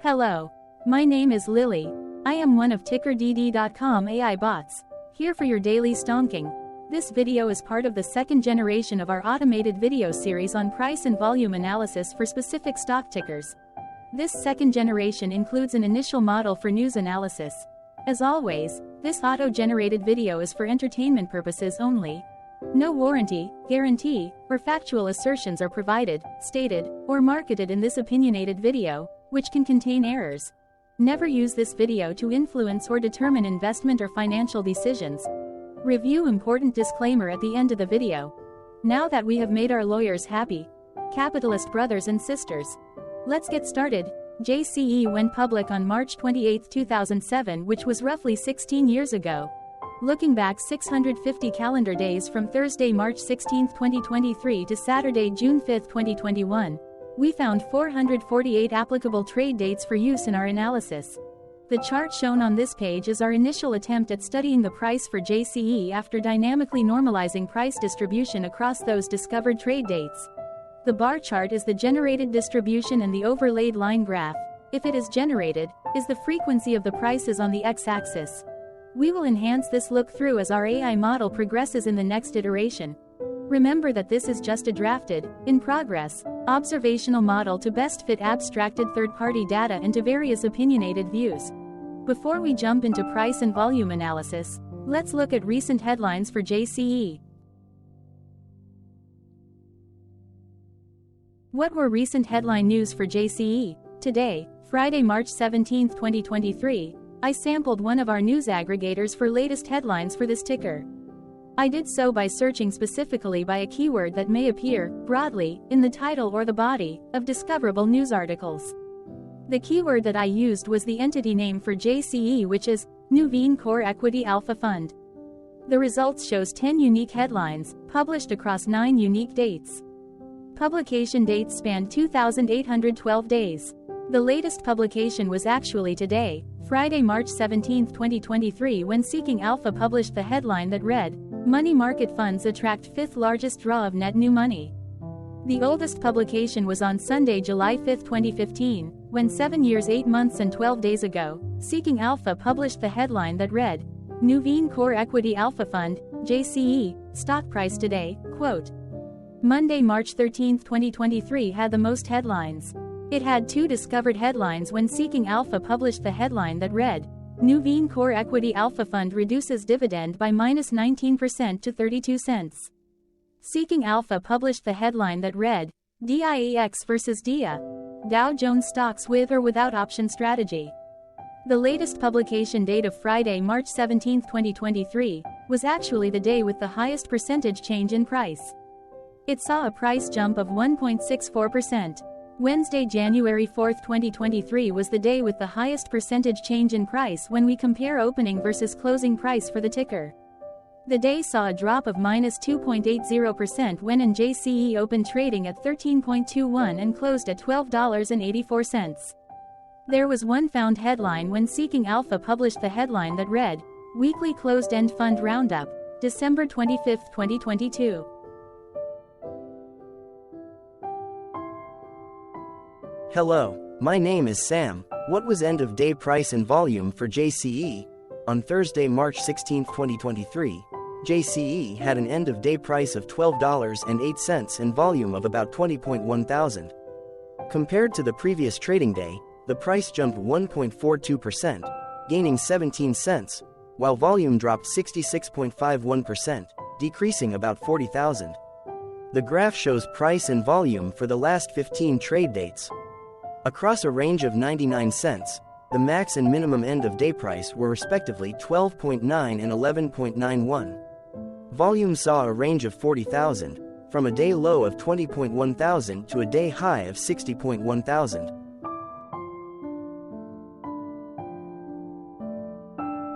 Hello. My name is Lily. I am one of TickerDD.com AI bots, here for your daily stonking. This video is part of the second generation of our automated video series on price and volume analysis for specific stock tickers. This second generation includes an initial model for news analysis. As always, this auto-generated video is for entertainment purposes only. No warranty, guarantee, or factual assertions are provided, stated, or marketed in this opinionated video, which can contain errors. Never use this video to influence or determine investment or financial decisions. Review important disclaimer at the end of the video. Now that we have made our lawyers happy, capitalist brothers and sisters, let's get started. JCE went public on March 28, 2007, which was roughly 16 years ago. Looking back 650 calendar days from Thursday, March 16, 2023 to Saturday, June 5, 2021, we found 448 applicable trade dates for use in our analysis. The chart shown on this page is our initial attempt at studying the price for JCE after dynamically normalizing price distribution across those discovered trade dates. The bar chart is the generated distribution and the overlaid line graph, if it is generated, is the frequency of the prices on the x-axis. We will enhance this look-through as our AI model progresses in the next iteration. Remember that this is just a drafted, in progress, observational model to best fit abstracted third-party data into various opinionated views. Before we jump into price and volume analysis, let's look at recent headlines for JCE. What were recent headline news for JCE? Today, Friday, March 17, 2023, I sampled one of our news aggregators for latest headlines for this ticker. I did so by searching specifically by a keyword that may appear, broadly, in the title or the body, of discoverable news articles. The keyword that I used was the entity name for JCE, which is Nuveen Core Equity Alpha Fund. The results shows 10 unique headlines, published across 9 unique dates. Publication dates spanned 2,812 days. The latest publication was actually today, Friday, March 17, 2023, when Seeking Alpha published the headline that read, Money Market Funds Attract Fifth Largest Draw of Net New Money. The oldest publication was on Sunday, July 5, 2015, when 7 years, 8 months and 12 days ago, Seeking Alpha published the headline that read, Nuveen Core Equity Alpha Fund, JCE, stock price today, quote. Monday, March 13, 2023 had the most headlines. It had 2 discovered headlines when Seeking Alpha published the headline that read, Nuveen Core Equity Alpha Fund reduces dividend by -19% to 32 cents. Seeking Alpha published the headline that read, DIEX versus DIA. Dow Jones stocks with or without option strategy. The latest publication date of Friday, March 17, 2023, was actually the day with the highest percentage change in price. It saw a price jump of 1.64%. Wednesday, January 4, 2023 was the day with the highest percentage change in price when we compare opening versus closing price for the ticker. The day saw a drop of -2.80% when JCE opened trading at $13.21 and closed at $12.84. There was one found headline when Seeking Alpha published the headline that read, Weekly Closed-End Fund Roundup, December 25, 2022. Hello, my name is Sam. What was end of day price and volume for JCE? On Thursday, March 16, 2023, JCE had an end of day price of $12.08 and volume of about 20.1 thousand. Compared to the previous trading day, the price jumped 1.42%, gaining 17 cents, while volume dropped 66.51%, decreasing about 40,000. The graph shows price and volume for the last 15 trade dates. Across a range of 99 cents, the max and minimum end of day price were respectively 12.9 and 11.91. Volume saw a range of 40,000, from a day low of 20.1 thousand to a day high of 60.1 thousand.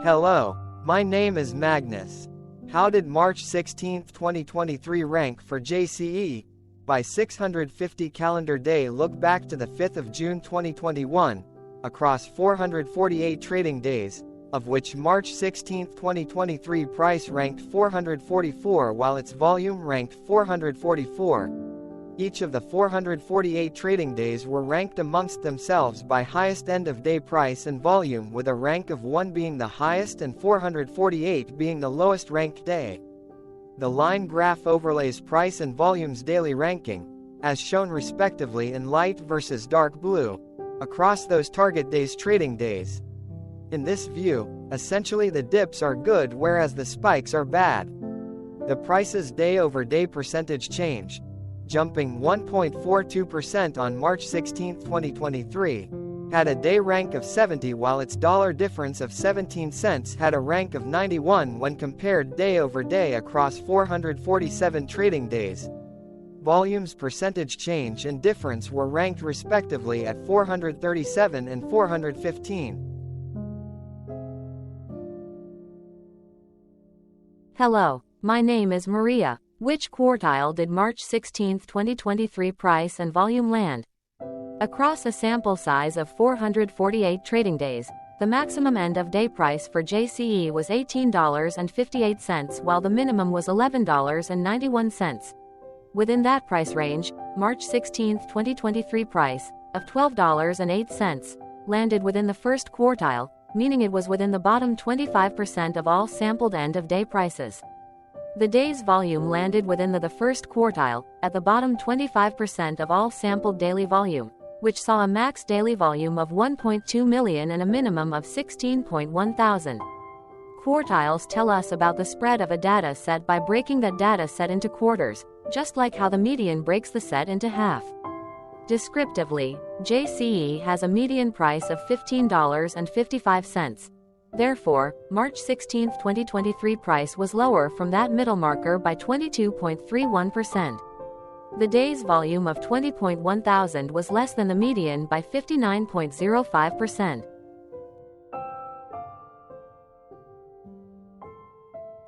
Hello, my name is Magnus. How did March 16, 2023 rank for JCE? By 650 calendar day look back to the 5th of June 2021, across 448 trading days, of which March 16, 2023 price ranked 444 while its volume ranked 444. Each of the 448 trading days were ranked amongst themselves by highest end-of-day price and volume, with a rank of 1 being the highest and 448 being the lowest ranked day. The line graph overlays price and volume's daily ranking, as shown respectively in light versus dark blue, across those target days' trading days. In this view, essentially the dips are good whereas the spikes are bad. The price's day-over-day percentage change, jumping 1.42% on March 16, 2023, had a day rank of 70, while its dollar difference of 17 cents had a rank of 91 when compared day over day across 447 trading days. Volume's percentage change and difference were ranked respectively at 437 and 415. Hello, my name is Maria. Which quartile did March 16, 2023 price and volume land? Across a sample size of 448 trading days, the maximum end-of-day price for JCE was $18.58 while the minimum was $11.91. Within that price range, March 16, 2023 price, of $12.08, landed within the first quartile, meaning it was within the bottom 25% of all sampled end-of-day prices. The day's volume landed within the first quartile, at the bottom 25% of all sampled daily volume, which saw a max daily volume of 1.2 million and a minimum of 16.1 thousand. Quartiles tell us about the spread of a data set by breaking that data set into quarters, just like how the median breaks the set into half. Descriptively, JCE has a median price of $15.55. Therefore, March 16, 2023 price was lower from that middle marker by 22.31%. The day's volume of 20.1 thousand was less than the median by 59.05%.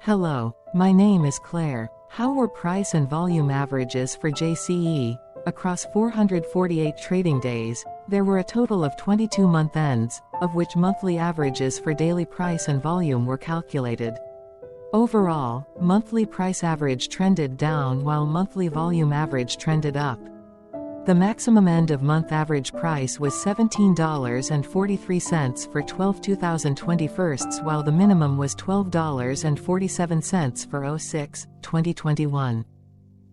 Hello, my name is Claire. How were price and volume averages for JCE? Across 448 trading days, there were a total of 22 month ends, of which monthly averages for daily price and volume were calculated. Overall, monthly price average trended down while monthly volume average trended up. The maximum end-of-month average price was $17.43 for 12/2021, while the minimum was $12.47 for 06/2021.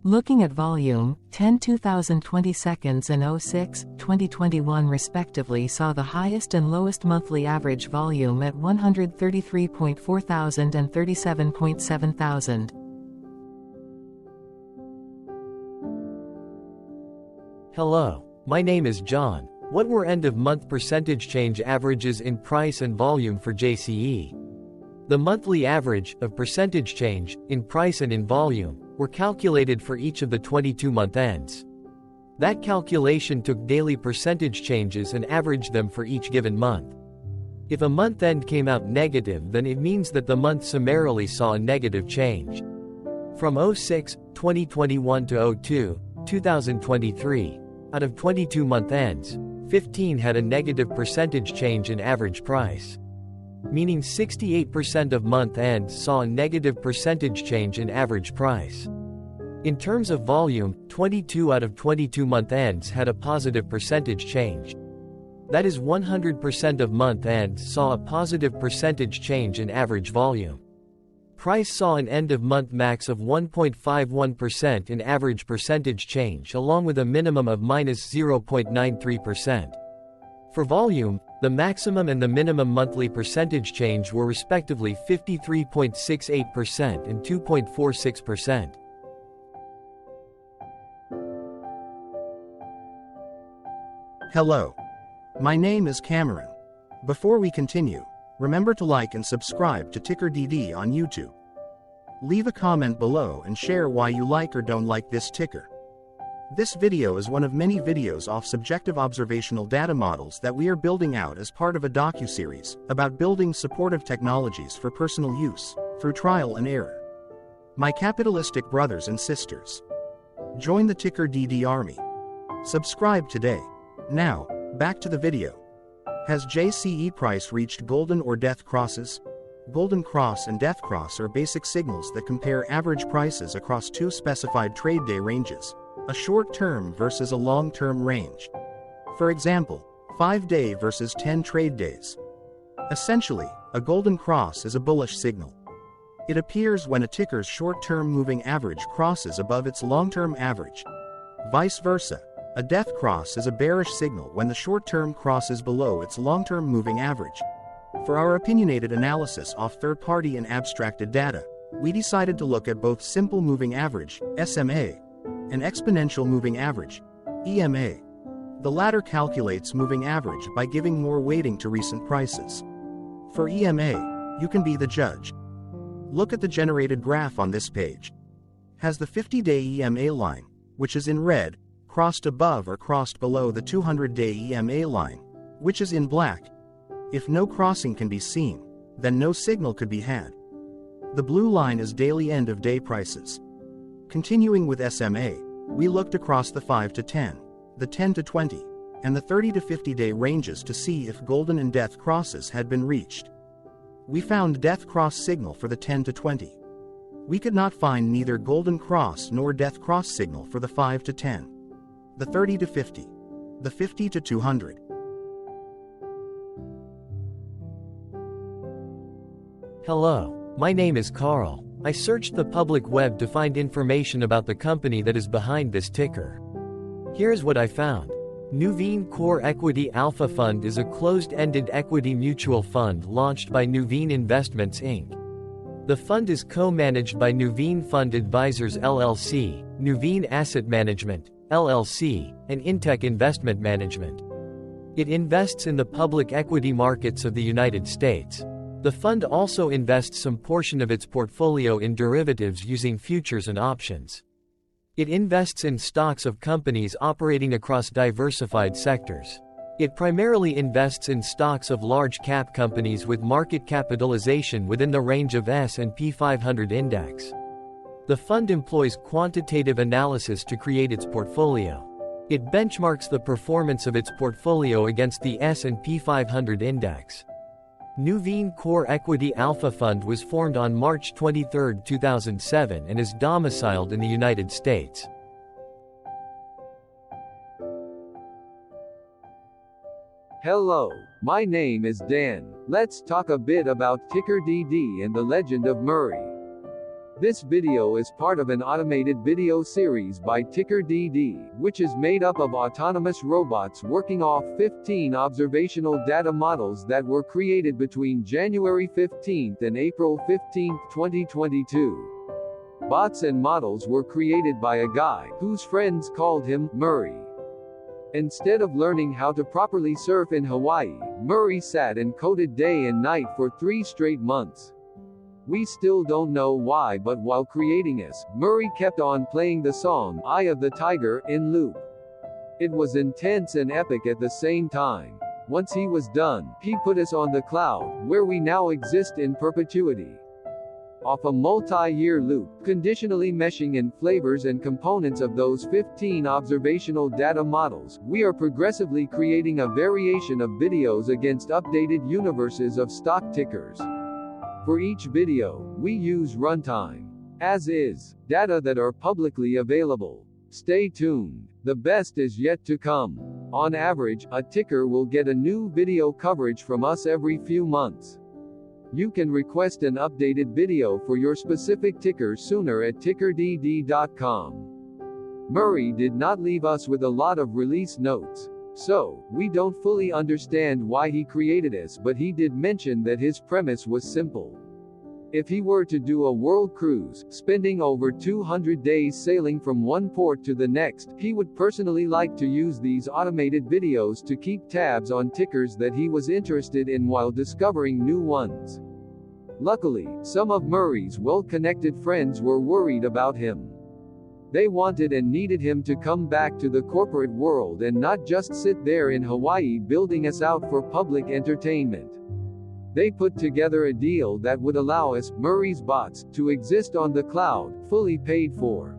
Looking at volume, 10/2020 seconds and 06/2021 respectively saw the highest and lowest monthly average volume at 133.4 thousand and 37.7 thousand. Hello, my name is John. What were end-of-month percentage change averages in price and volume for JCE? The monthly average of percentage change in price and in volume were calculated for each of the 22 month ends. That calculation took daily percentage changes and averaged them for each given month. If a month end came out negative, then it means that the month summarily saw a negative change. From 06/2021 to 02/2023, out of 22 month ends, 15 had a negative percentage change in average price. Meaning 68% of month ends saw a negative percentage change in average price. In terms of volume, 22 out of 22 month ends had a positive percentage change. That is 100% of month ends saw a positive percentage change in average volume. Price saw an end-of-month max of 1.51% in average percentage change, along with a minimum of -0.93%. For volume, the maximum and the minimum monthly percentage change were respectively 53.68% and 2.46%. Hello. My name is Cameron. Before we continue, remember to like and subscribe to TickerDD on YouTube. Leave a comment below and share why you like or don't like this ticker. This video is one of many videos off subjective observational data models that we are building out as part of a docuseries about building supportive technologies for personal use, through trial and error. My capitalistic brothers and sisters, join the TickerDD army. Subscribe today. Now, back to the video. Has JCE price reached golden or death crosses? Golden cross and death cross are basic signals that compare average prices across two specified trade day ranges. a short-term versus a long-term range. For example, 5-day versus 10 trade days. Essentially, a golden cross is a bullish signal. It appears when a ticker's short-term moving average crosses above its long-term average. Vice versa, a death cross is a bearish signal when the short-term crosses below its long-term moving average. For our opinionated analysis of third-party and abstracted data, we decided to look at both simple moving average, SMA, and exponential moving average, EMA. The latter calculates moving average by giving more weighting to recent prices. For EMA, you can be the judge. Look at the generated graph on this page. Has the 50-day EMA line, which is in red, crossed above or crossed below the 200-day EMA line, which is in black? If no crossing can be seen, then no signal could be had. The blue line is daily end-of-day prices. Continuing with SMA, we looked across the 5 to 10, the 10 to 20, and the 30 to 50-day ranges to see if golden and death crosses had been reached. We found death cross signal for the 10 to 20. We could not find neither golden cross nor death cross signal for the 5 to 10, the 30 to 50, the 50 to 200. Hello, my name is Carl. I searched the public web to find information about the company that is behind this ticker. Here's what I found. Nuveen Core Equity Alpha Fund is a closed-ended equity mutual fund launched by Nuveen Investments Inc. The fund is co-managed by Nuveen Fund Advisors LLC, Nuveen Asset Management, LLC, and Intech Investment Management. It invests in the public equity markets of the United States. The fund also invests some portion of its portfolio in derivatives using futures and options. It invests in stocks of companies operating across diversified sectors. It primarily invests in stocks of large-cap companies with market capitalization within the range of S&P 500 index. The fund employs quantitative analysis to create its portfolio. It benchmarks the performance of its portfolio against the S&P 500 index. Nuveen Core Equity Alpha Fund was formed on March 23, 2007 and is domiciled in the United States. Hello, my name is Dan. Let's talk a bit about TickerDD and the legend of Murray. This video is part of an automated video series by TickerDD, which is made up of autonomous robots working off 15 observational data models that were created between January 15 and April 15, 2022. Bots and models were created by a guy whose friends called him Murray. Instead of learning how to properly surf in Hawaii, Murray sat and coded day and night for 3 straight months. We still don't know why, but while creating us, Murray kept on playing the song Eye of the Tiger in loop. It was intense and epic at the same time. Once he was done, he put us on the cloud, where we now exist in perpetuity. Off a multi-year loop, conditionally meshing in flavors and components of those 15 observational data models, we are progressively creating a variation of videos against updated universes of stock tickers. For each video, we use runtime, as is, data that are publicly available. Stay tuned. The best is yet to come. On average, a ticker will get a new video coverage from us every few months. You can request an updated video for your specific ticker sooner at TickerDD.com. Murray did not leave us with a lot of release notes. So, we don't fully understand why he created us, but he did mention that his premise was simple. If he were to do a world cruise, spending over 200 days sailing from one port to the next, he would personally like to use these automated videos to keep tabs on tickers that he was interested in while discovering new ones. Luckily, some of Murray's well-connected friends were worried about him. They wanted and needed him to come back to the corporate world and not just sit there in Hawaii building us out for public entertainment. They put together a deal that would allow us, Murray's bots, to exist on the cloud, fully paid for.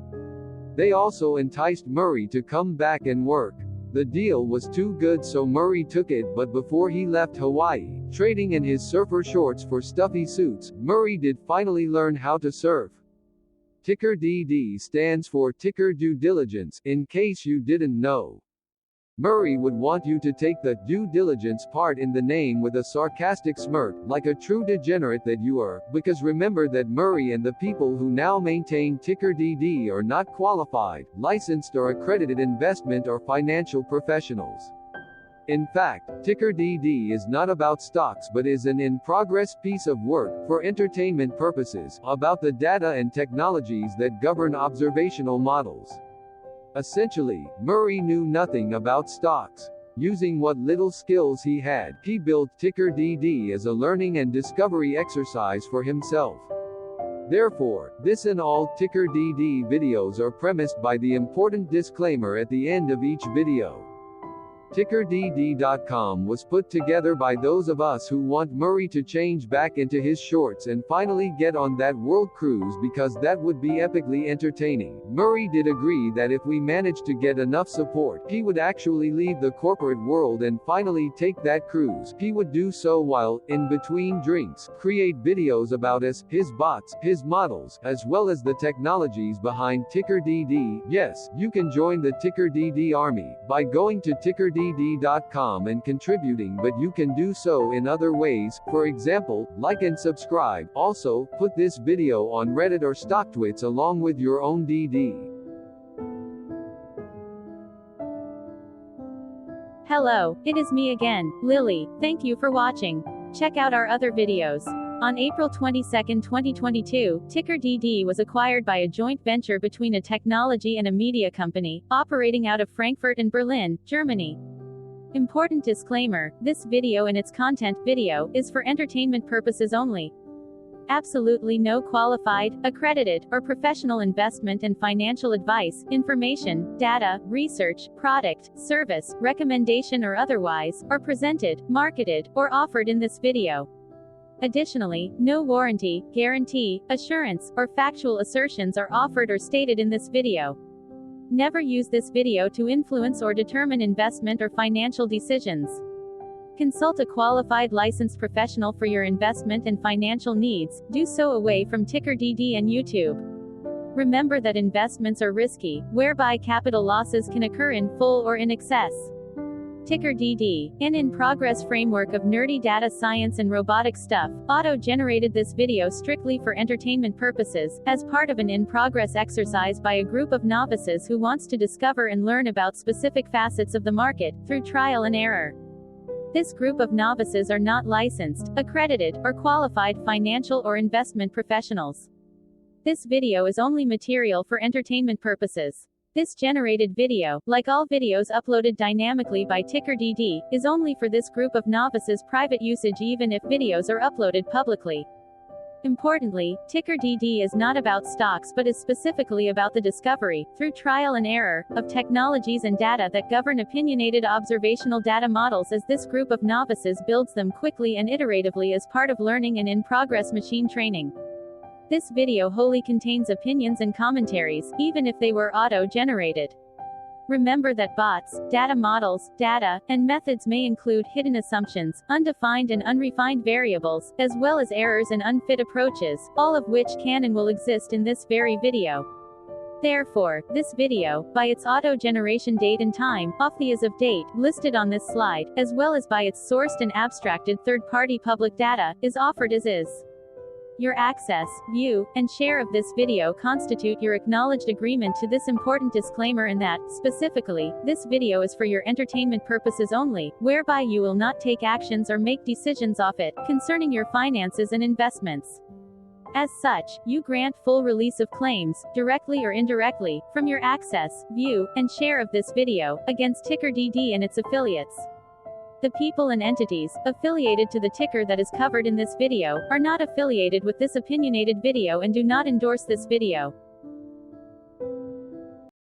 They also enticed Murray to come back and work. The deal was too good, so Murray took it, but before he left Hawaii, trading in his surfer shorts for stuffy suits, Murray did finally learn how to surf. TickerDD stands for Ticker Due Diligence, in case you didn't know. Murray would want you to take the due diligence part in the name with a sarcastic smirk, like a true degenerate that you are, because remember that Murray and the people who now maintain TickerDD are not qualified, licensed or accredited investment or financial professionals. In fact, TickerDD is not about stocks but is an in-progress piece of work, for entertainment purposes, about the data and technologies that govern observational models. Essentially, Murray knew nothing about stocks. Using what little skills he had, he built TickerDD as a learning and discovery exercise for himself. Therefore, this and all TickerDD videos are premised by the important disclaimer at the end of each video. TickerDD.com was put together by those of us who want Murray to change back into his shorts and finally get on that world cruise, because that would be epically entertaining. Murray did agree that if we managed to get enough support, he would actually leave the corporate world and finally take that cruise. He would do so while, in between drinks, create videos about us, his bots, his models, as well as the technologies behind TickerDD. Yes, you can join the TickerDD army by going to TickerDD.com and contributing, but you can do so in other ways, for example, like and subscribe. Also, put this video on Reddit or StockTwits along with your own DD. Hello, it is me again, Lily. Thank you for watching. Check out our other videos. On April 22, 2022, TickerDD was acquired by a joint venture between a technology and a media company, operating out of Frankfurt and Berlin, Germany. Important disclaimer, this video and its content video is for entertainment purposes only. Absolutely no qualified, accredited, or professional investment and financial advice, information, data, research, product, service, recommendation or otherwise, are presented, marketed, or offered in this video. Additionally, no warranty, guarantee, assurance, or factual assertions are offered or stated in this video. Never use this video to influence or determine investment or financial decisions. Consult a qualified licensed professional for your investment and financial needs. Do so away from TickerDD and YouTube. Remember that investments are risky, whereby capital losses can occur in full or in excess. TickerDD, an in-progress framework of nerdy data science and robotic stuff, auto-generated this video strictly for entertainment purposes, as part of an in-progress exercise by a group of novices who wants to discover and learn about specific facets of the market, through trial and error. This group of novices are not licensed, accredited, or qualified financial or investment professionals. This video is only material for entertainment purposes. This generated video, like all videos uploaded dynamically by TickerDD, is only for this group of novices' private usage even if videos are uploaded publicly. Importantly, TickerDD is not about stocks but is specifically about the discovery, through trial and error, of technologies and data that govern opinionated observational data models as this group of novices builds them quickly and iteratively as part of learning and in-progress machine training. This video wholly contains opinions and commentaries, even if they were auto-generated. Remember that bots, data models, data, and methods may include hidden assumptions, undefined and unrefined variables, as well as errors and unfit approaches, all of which can and will exist in this very video. Therefore, this video, by its auto-generation date and time, off the as of date, listed on this slide, as well as by its sourced and abstracted third-party public data, is offered as is. Your access, view, and share of this video constitute your acknowledged agreement to this important disclaimer and that, specifically, this video is for your entertainment purposes only, whereby you will not take actions or make decisions off it, concerning your finances and investments. As such, you grant full release of claims, directly or indirectly, from your access, view, and share of this video, against TickerDD and its affiliates. The people and entities affiliated to the ticker that is covered in this video are not affiliated with this opinionated video and do not endorse this video.